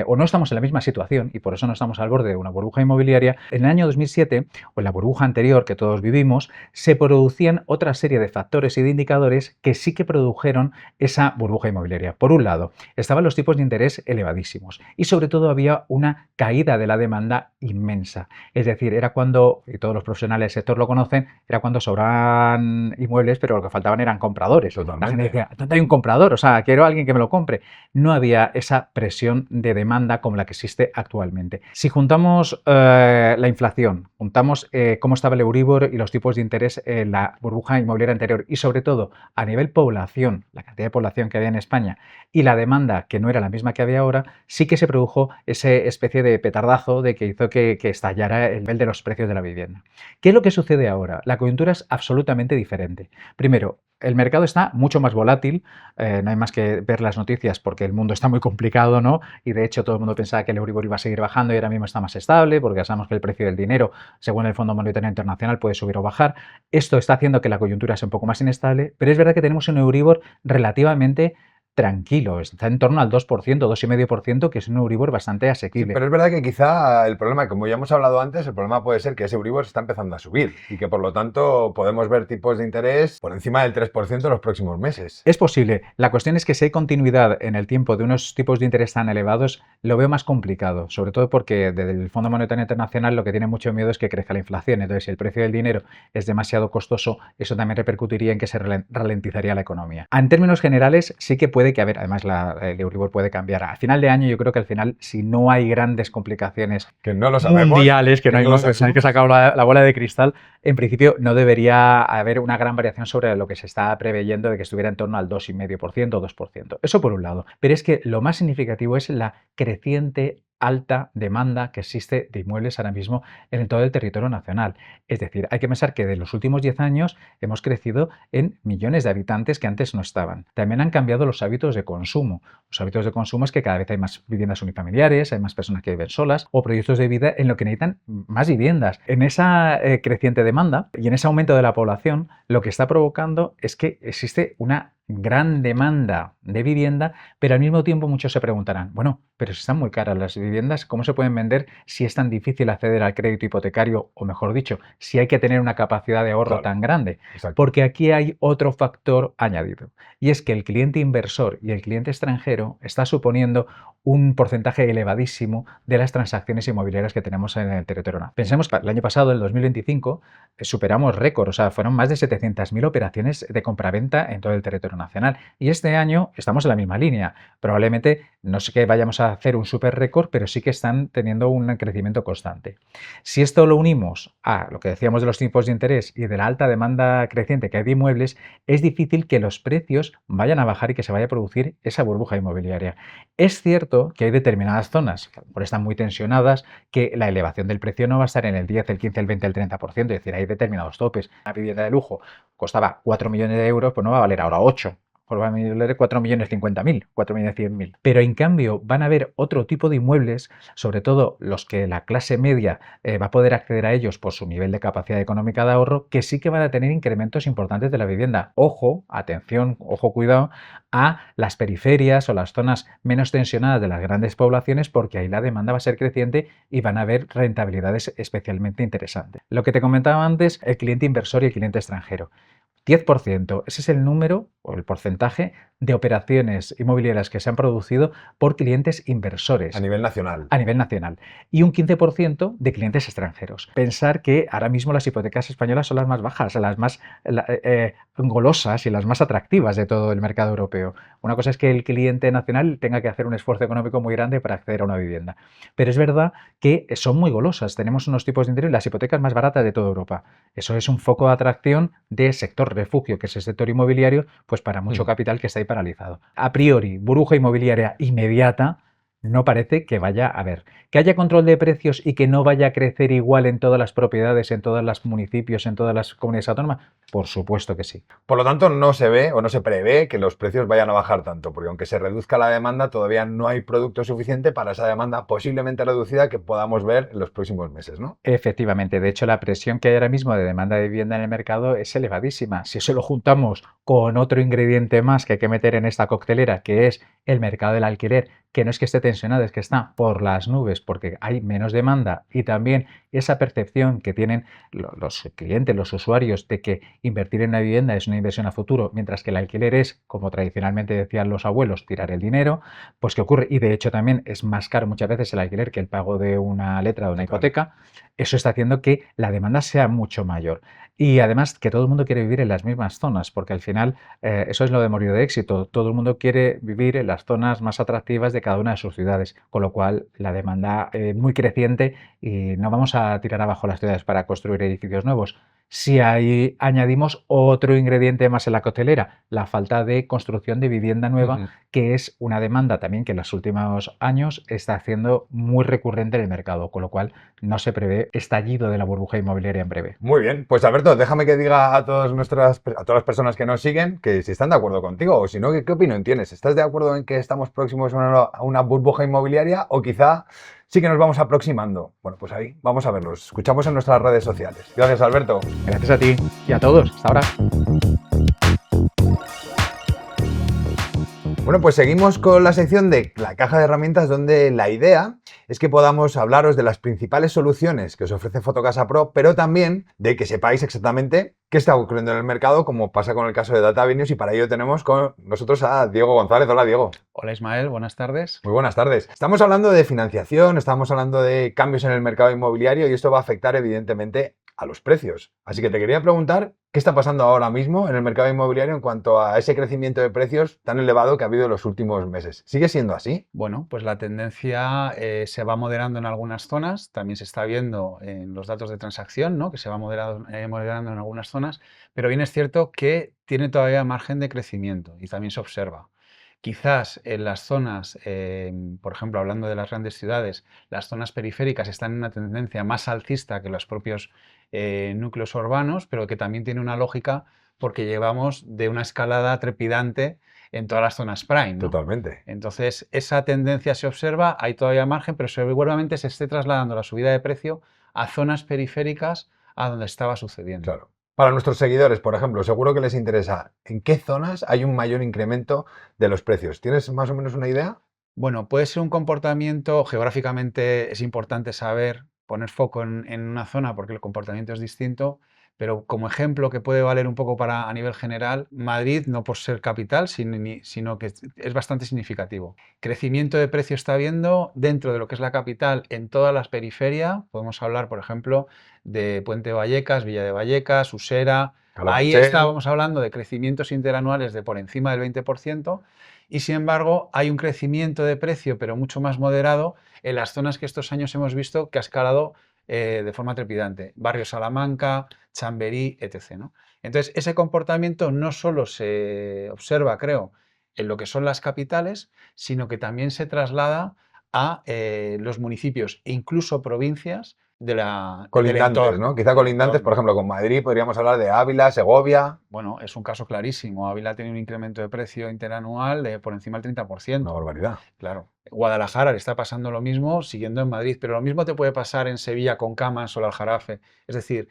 Speaker 3: o no estamos en la misma situación y por eso no estamos al borde de una burbuja inmobiliaria. En el año 2007, o en la burbuja anterior que todos vivimos, se producían otra serie de factores y de indicadores que sí que produjeron esa burbuja inmobiliaria. Por un lado, estaban los tipos de interés elevadísimos y sobre todo había una caída de la demanda inmensa. Es decir, era cuando, y todos los profesionales del sector lo conocen, era cuando sobraban inmuebles, pero lo que faltaban eran compradores.
Speaker 1: Totalmente.
Speaker 3: La gente decía, ¿dónde hay un comprador? O sea, quiero a alguien que me lo compre. No había esa presión de demanda como la que existe actualmente. Si juntamos la inflación, juntamos cómo estaba el Euribor y los tipos de interés en la burbuja inmobiliaria anterior y sobre todo a nivel población, la cantidad de población que había en España y la demanda que no era la misma que había ahora, sí que se produjo esa especie de petardazo de que hizo que estallara el nivel de los precios de la vivienda. ¿Qué es lo que sucede ahora? La coyuntura es absolutamente diferente. Primero, el mercado está mucho más volátil, no hay más que ver las noticias porque el mundo está muy complicado, ¿no? Y de hecho todo el mundo pensaba que el Euribor iba a seguir bajando y ahora mismo está más estable porque ya sabemos que el precio del dinero, según el Fondo Monetario Internacional, puede subir o bajar. Esto está haciendo que la coyuntura sea un poco más inestable, pero es verdad que tenemos un Euribor relativamente tranquilo, está en torno al 2%, 2,5%, que es un Euribor bastante
Speaker 1: Sí,
Speaker 3: asequible.
Speaker 1: pero es verdad que quizá el problema, como ya hemos hablado antes, el problema puede ser que ese Euribor está empezando a subir y que por lo tanto podemos ver tipos de interés por encima del 3% en los próximos meses.
Speaker 3: Es posible. La cuestión es que si hay continuidad en el tiempo de unos tipos de interés tan elevados, lo veo más complicado, sobre todo porque desde el Fondo Monetario Internacional lo que tiene mucho miedo es que crezca la inflación. Entonces, si el precio del dinero es demasiado costoso, eso también repercutiría en que se ralentizaría la economía. En términos generales, sí que puede que haber, además el Euribor puede cambiar. A final de año, yo creo que al final, si no hay grandes complicaciones
Speaker 1: Que no lo sabemos.
Speaker 3: mundiales, que no hay,
Speaker 1: no lo
Speaker 3: que hay que sacar la bola de cristal, en principio no debería haber una gran variación sobre lo que se está preveyendo de que estuviera en torno al 2,5% o 2%. Eso por un lado. Pero es que lo más significativo es la creciente alta demanda que existe de inmuebles ahora mismo en todo el territorio nacional. Es decir, hay que pensar que de los últimos 10 años hemos crecido en millones de habitantes que antes no estaban. También han cambiado los hábitos de consumo. Los hábitos de consumo es que cada vez hay más viviendas unifamiliares, hay más personas que viven solas o proyectos de vida en lo que necesitan más viviendas. En esa creciente demanda y en ese aumento de la población, lo que está provocando es que existe una gran demanda de vivienda, pero al mismo tiempo muchos se preguntarán, bueno, pero si están muy caras las viviendas, ¿cómo se pueden vender si es tan difícil acceder al crédito hipotecario? O mejor dicho, si hay que tener una capacidad de ahorro tan grande.
Speaker 1: Exacto.
Speaker 3: Porque aquí hay otro factor añadido, y es que el cliente inversor y el cliente extranjero está suponiendo un porcentaje elevadísimo de las transacciones inmobiliarias que tenemos en el territorio nacional. Pensemos que el año pasado, el 2025, superamos récord, o sea, fueron más de 700.000 operaciones de compraventa en todo el territorio nacional. Y este año estamos en la misma línea. Probablemente no sé que vayamos a hacer un super récord, pero sí que están teniendo un crecimiento constante. Si esto lo unimos a lo que decíamos de los tipos de interés y de la alta demanda creciente que hay de inmuebles, es difícil que los precios vayan a bajar y que se vaya a producir esa burbuja inmobiliaria. Es cierto que hay determinadas zonas que a lo mejor están muy tensionadas, que la elevación del precio no va a estar en el 10, el 15, el 20, el 30%, es decir, hay determinados topes. Una vivienda de lujo costaba 4 millones de euros, pues no va a valer ahora 8. Pues van a valer 4.050.000, 4.100.000. Pero en cambio van a haber otro tipo de inmuebles, sobre todo los que la clase media va a poder acceder a ellos por su nivel de capacidad económica de ahorro, que sí que van a tener incrementos importantes de la vivienda. Ojo, atención, ojo, cuidado, a las periferias o las zonas menos tensionadas de las grandes poblaciones, porque ahí la demanda va a ser creciente y van a haber rentabilidades especialmente interesantes. Lo que te comentaba antes, el cliente inversor y el cliente extranjero. 10%, ese es el número o el porcentaje de operaciones inmobiliarias que se han producido por clientes inversores.
Speaker 1: A nivel nacional.
Speaker 3: A nivel nacional. Y un 15% de clientes extranjeros. Pensar que ahora mismo las hipotecas españolas son las más bajas, las más golosas y las más atractivas de todo el mercado europeo. Una cosa es que el cliente nacional tenga que hacer un esfuerzo económico muy grande para acceder a una vivienda. Pero es verdad que son muy golosas. Tenemos unos tipos de interés, las hipotecas más baratas de toda Europa. Eso es un foco de atracción del sector refugio, que es el sector inmobiliario, pues para mucho capital que está ahí paralizado. A priori, burbuja inmobiliaria inmediata no parece que vaya a haber. Que haya control de precios y que no vaya a crecer igual en todas las propiedades, en todos los municipios, en todas las comunidades autónomas, por supuesto que sí.
Speaker 1: Por lo tanto, no se ve o no se prevé que los precios vayan a bajar tanto, porque aunque se reduzca la demanda, todavía no hay producto suficiente para esa demanda posiblemente reducida que podamos ver en los próximos meses, ¿no?
Speaker 3: Efectivamente, de hecho la presión que hay ahora mismo de demanda de vivienda en el mercado es elevadísima. Si eso lo juntamos con otro ingrediente más que hay que meter en esta coctelera, que es el mercado del alquiler, que no es que esté tensionado, es que está por las nubes porque hay menos demanda, y también esa percepción que tienen los clientes, los usuarios, de que invertir en una vivienda es una inversión a futuro, mientras que el alquiler es, como tradicionalmente decían los abuelos, tirar el dinero, pues ¿qué ocurre? Y de hecho también es más caro muchas veces el alquiler que el pago de una letra o una hipoteca. Eso está haciendo que la demanda sea mucho mayor. Y además que todo el mundo quiere vivir en las mismas zonas, porque al final eso es lo de morir de éxito. Todo el mundo quiere vivir en las zonas más atractivas de cada una de sus ciudades, con lo cual la demanda es muy creciente y no vamos a tirar abajo las ciudades para construir edificios nuevos. Si ahí añadimos otro ingrediente más en la coctelera, la falta de construcción de vivienda nueva,
Speaker 1: Ujú.
Speaker 3: que es una demanda también que en los últimos años está haciendo muy recurrente en el mercado, con lo cual no se prevé estallido de la burbuja inmobiliaria en breve.
Speaker 1: Muy bien, pues Alberto, déjame que diga a todas las personas que nos siguen que si están de acuerdo contigo o si no, ¿qué opinión tienes? ¿Estás de acuerdo en que estamos próximos a una burbuja inmobiliaria o quizá sí que nos vamos aproximando? Bueno, pues ahí vamos a verlos. Escuchamos en nuestras redes sociales. Gracias, Alberto.
Speaker 3: Gracias a ti y a todos. Hasta ahora.
Speaker 1: Bueno, pues seguimos con la sección de la caja de herramientas, donde la idea es que podamos hablaros de las principales soluciones que os ofrece Fotocasa Pro, pero también de que sepáis exactamente qué está ocurriendo en el mercado, como pasa con el caso de Data Avenues, y para ello tenemos con nosotros a Diego González. Hola, Diego.
Speaker 4: Hola Ismael, buenas tardes.
Speaker 1: Muy buenas tardes. Estamos hablando de financiación, estamos hablando de cambios en el mercado inmobiliario y esto va a afectar evidentemente a los precios. Así que te quería preguntar qué está pasando ahora mismo en el mercado inmobiliario en cuanto a ese crecimiento de precios tan elevado que ha habido en los últimos meses. ¿Sigue siendo así?
Speaker 4: Bueno, pues la tendencia se va moderando en algunas zonas, también se está viendo en los datos de transacción, ¿no? Que se va moderando en algunas zonas, pero bien es cierto que tiene todavía margen de crecimiento y también se observa. Quizás en las zonas, por ejemplo, hablando de las grandes ciudades, las zonas periféricas están en una tendencia más alcista que los propios núcleos urbanos, pero que también tiene una lógica porque llevamos de una escalada trepidante en todas las zonas prime, ¿no?
Speaker 1: Totalmente.
Speaker 4: Entonces, esa tendencia se observa, hay todavía margen, pero seguramente se esté trasladando la subida de precio a zonas periféricas a donde estaba sucediendo.
Speaker 1: Claro. Para nuestros seguidores, por ejemplo, seguro que les interesa en qué zonas hay un mayor incremento de los precios. ¿Tienes más o menos una idea?
Speaker 4: Bueno, puede ser un comportamiento, geográficamente es importante saber poner foco en una zona porque el comportamiento es distinto, pero como ejemplo que puede valer un poco para a nivel general, Madrid, no por ser capital, sino que es bastante significativo. Crecimiento de precio está habiendo dentro de lo que es la capital en todas las periferias. Podemos hablar, por ejemplo, de Puente de Vallecas, Villa de Vallecas, Usera. Ahí
Speaker 1: Carabanchel.
Speaker 4: estábamos hablando de crecimientos interanuales de por encima del 20%. Y sin embargo, hay un crecimiento de precio, pero mucho más moderado, en las zonas que estos años hemos visto que ha escalado de forma trepidante. Barrio Salamanca, Chamberí, etc., ¿no? Entonces, ese comportamiento no solo se observa, creo, en lo que son las capitales, sino que también se traslada a los municipios e incluso provincias del
Speaker 1: Colindantes,
Speaker 4: entorno.
Speaker 1: ¿no? Quizá
Speaker 4: Del
Speaker 1: colindantes, por
Speaker 4: entorno.
Speaker 1: ejemplo, con Madrid podríamos hablar de Ávila, Segovia.
Speaker 4: Bueno, es un caso clarísimo. Ávila tiene un incremento de precio interanual de por encima del
Speaker 1: Una
Speaker 4: 30%.
Speaker 1: barbaridad.
Speaker 4: Claro. Guadalajara le está pasando lo mismo siguiendo en Madrid, pero lo mismo te puede pasar en Sevilla con Camas o el Aljarafe. Es decir,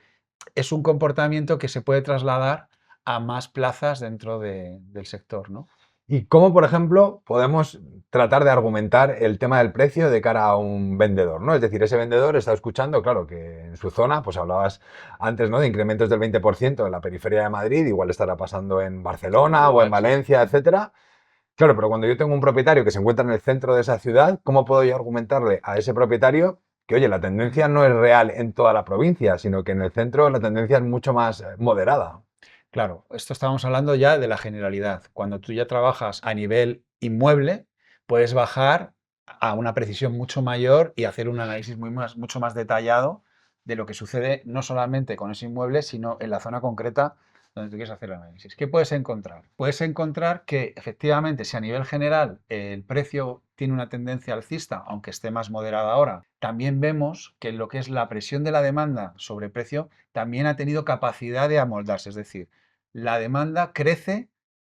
Speaker 4: es un comportamiento que se puede trasladar a más plazas dentro del sector, ¿no?
Speaker 1: ¿Y cómo, por ejemplo, podemos tratar de argumentar el tema del precio de cara a un vendedor, ¿no? Es decir, ese vendedor está escuchando, claro, que en su zona, pues hablabas antes, ¿no?, de incrementos del 20% en la periferia de Madrid, igual estará pasando en Barcelona o en
Speaker 4: Igual, sí.
Speaker 1: Valencia, etcétera. Claro, pero cuando yo tengo un propietario que se encuentra en el centro de esa ciudad, ¿cómo puedo yo argumentarle a ese propietario que, oye, la tendencia no es real en toda la provincia, sino que en el centro la tendencia es mucho más moderada?
Speaker 4: Claro, esto estábamos hablando ya de la generalidad. Cuando tú ya trabajas a nivel inmueble, puedes bajar a una precisión mucho mayor y hacer un análisis mucho más detallado de lo que sucede no solamente con ese inmueble, sino en la zona concreta donde tú quieres hacer el análisis. ¿Qué puedes encontrar? Puedes encontrar que efectivamente, si a nivel general el precio tiene una tendencia alcista, aunque esté más moderada ahora, también vemos que lo que es la presión de la demanda sobre precio también ha tenido capacidad de amoldarse. Es decir, la demanda crece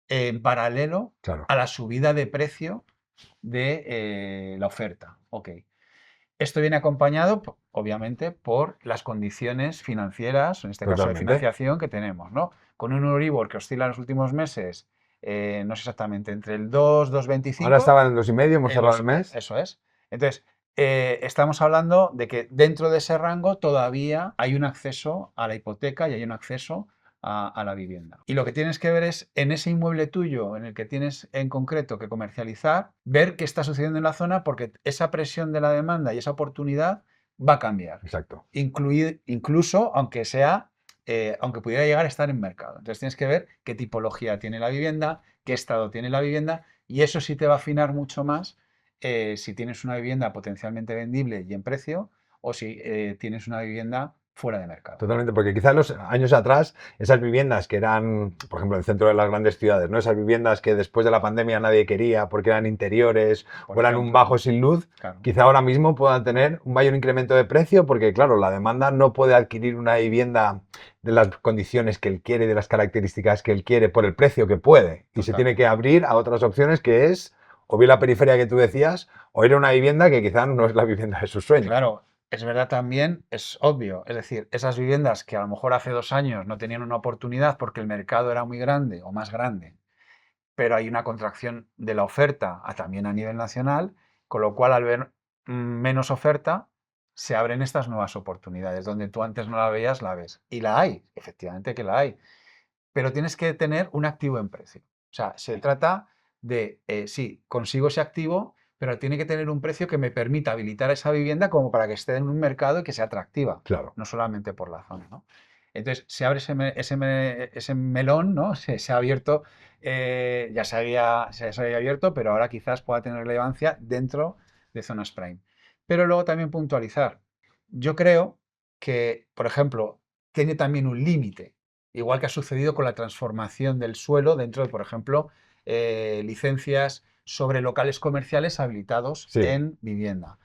Speaker 4: en paralelo
Speaker 1: Claro,
Speaker 4: a la subida de precio de la oferta. Ok. Esto viene acompañado, obviamente, por las condiciones financieras, en este caso de
Speaker 1: totalmente.
Speaker 4: financiación, que tenemos, ¿no? Con un Euribor que oscila en los últimos meses, no sé exactamente, entre el 2,
Speaker 1: Ahora
Speaker 4: 2,25,
Speaker 1: estaba en 2,5, hemos cerrado el mes.
Speaker 4: eso es. Entonces, estamos hablando de que dentro de ese rango todavía hay un acceso a la hipoteca y hay un acceso a la vivienda. Y lo que tienes que ver es en ese inmueble tuyo, en el que tienes en concreto que comercializar, ver qué está sucediendo en la zona, porque esa presión de la demanda y esa oportunidad va a cambiar.
Speaker 1: Exacto.
Speaker 4: Incluso aunque sea, aunque pudiera llegar a estar en mercado. Entonces tienes que ver qué tipología tiene la vivienda, qué estado tiene la vivienda, y eso sí te va a afinar mucho más si tienes una vivienda potencialmente vendible y en precio, o si tienes una vivienda fuera de mercado.
Speaker 1: Totalmente, porque quizás los años atrás, esas viviendas que eran, por ejemplo, en el centro de las grandes ciudades, ¿no? Esas viviendas que después de la pandemia nadie quería porque eran interiores
Speaker 4: Por
Speaker 1: o eran
Speaker 4: ejemplo.
Speaker 1: un bajo sin luz,
Speaker 4: Claro.
Speaker 1: quizá ahora mismo puedan tener un mayor incremento de precio porque, claro, la demanda no puede adquirir una vivienda de las condiciones que él quiere, de las características que él quiere, por el precio que puede. Y se
Speaker 4: Total.
Speaker 1: tiene que abrir a otras opciones que es, o bien la periferia que tú decías, o ir a una vivienda que quizá no es la vivienda de sus sueños.
Speaker 4: Claro, es verdad también, es obvio. Es decir, esas viviendas que a lo mejor hace 2 años no tenían una oportunidad porque el mercado era muy grande o más grande, pero hay una contracción de la oferta también a nivel nacional, con lo cual al ver menos oferta, se abren estas nuevas oportunidades. Donde tú antes no la veías, la ves. Y la hay, efectivamente que la hay. Pero tienes que tener un activo en precio. O sea, se trata de, sí, consigo ese activo, pero tiene que tener un precio que me permita habilitar esa vivienda como para que esté en un mercado y que sea atractiva,
Speaker 1: Claro.
Speaker 4: no solamente por la zona, ¿no? Entonces, se abre ese melón, ¿no? Se ha abierto, ya se había abierto, pero ahora quizás pueda tener relevancia dentro de zonas prime. Pero luego también puntualizar. Yo creo que, por ejemplo, tiene también un límite, igual que ha sucedido con la transformación del suelo dentro de, por ejemplo, licencias sobre locales comerciales habilitados
Speaker 1: Sí.
Speaker 4: en vivienda.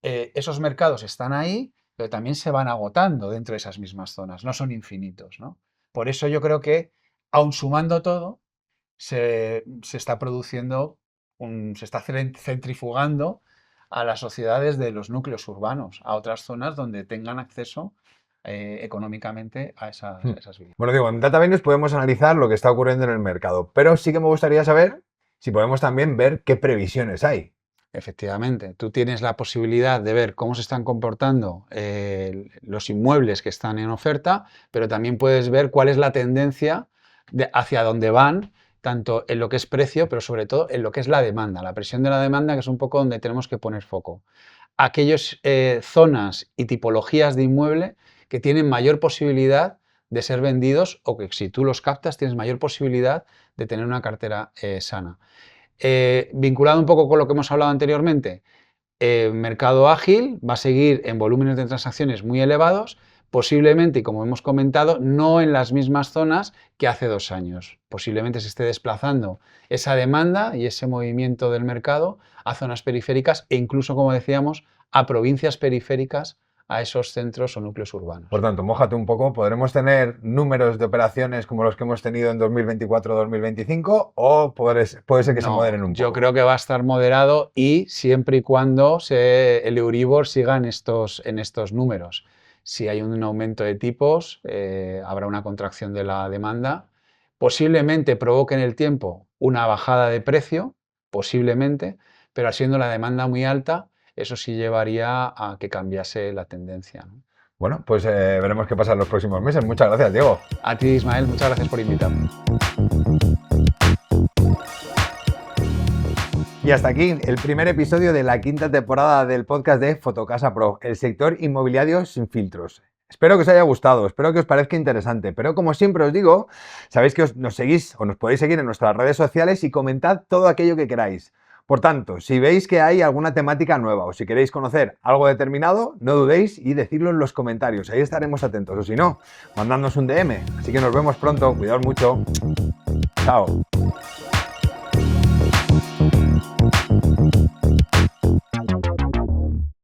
Speaker 4: Esos mercados están ahí, pero también se van agotando dentro de esas mismas zonas, no son infinitos, ¿no? Por eso yo creo que, aun sumando todo, se está produciendo, se está centrifugando a las sociedades de los núcleos urbanos, a otras zonas donde tengan acceso económicamente a esas viviendas.
Speaker 1: Bueno, digo, en Data Venus podemos analizar lo que está ocurriendo en el mercado, pero sí que me gustaría saber si podemos también ver qué previsiones hay.
Speaker 4: Efectivamente, tú tienes la posibilidad de ver cómo se están comportando los inmuebles que están en oferta, pero también puedes ver cuál es la tendencia hacia dónde van, tanto en lo que es precio, pero sobre todo en lo que es la demanda, la presión de la demanda, que es un poco donde tenemos que poner foco. Aquellas zonas y tipologías de inmueble que tienen mayor posibilidad de ser vendidos o que si tú los captas tienes mayor posibilidad de tener una cartera sana. Vinculado un poco con lo que hemos hablado anteriormente, mercado ágil va a seguir en volúmenes de transacciones muy elevados, posiblemente, y como hemos comentado, no en las mismas zonas que hace 2 años. Posiblemente se esté desplazando esa demanda y ese movimiento del mercado a zonas periféricas e incluso, como decíamos, a provincias periféricas, a esos centros o núcleos urbanos.
Speaker 1: Por tanto, mójate un poco, ¿podremos tener números de operaciones como los que hemos tenido en 2024-2025 o puede ser que se moderen un poco?
Speaker 4: Yo creo que va a estar moderado y siempre y cuando el Euribor siga en estos números. Si hay un aumento de tipos, habrá una contracción de la demanda. Posiblemente provoque en el tiempo una bajada de precio, posiblemente, pero siendo la demanda muy alta, eso sí llevaría a que cambiase la tendencia, ¿no?
Speaker 1: Bueno, pues veremos qué pasa en los próximos meses. Muchas gracias, Diego.
Speaker 4: A ti, Ismael, muchas gracias por invitarme.
Speaker 1: Y hasta aquí el primer episodio de la 5ª temporada del podcast de Fotocasa Pro, el sector inmobiliario sin filtros. Espero que os haya gustado, espero que os parezca interesante, pero como siempre os digo, sabéis que nos seguís o nos podéis seguir en nuestras redes sociales y comentad todo aquello que queráis. Por tanto, si veis que hay alguna temática nueva o si queréis conocer algo determinado, no dudéis y decidlo en los comentarios, ahí estaremos atentos. O si no, mandadnos un DM. Así que nos vemos pronto, cuidaos mucho. Chao.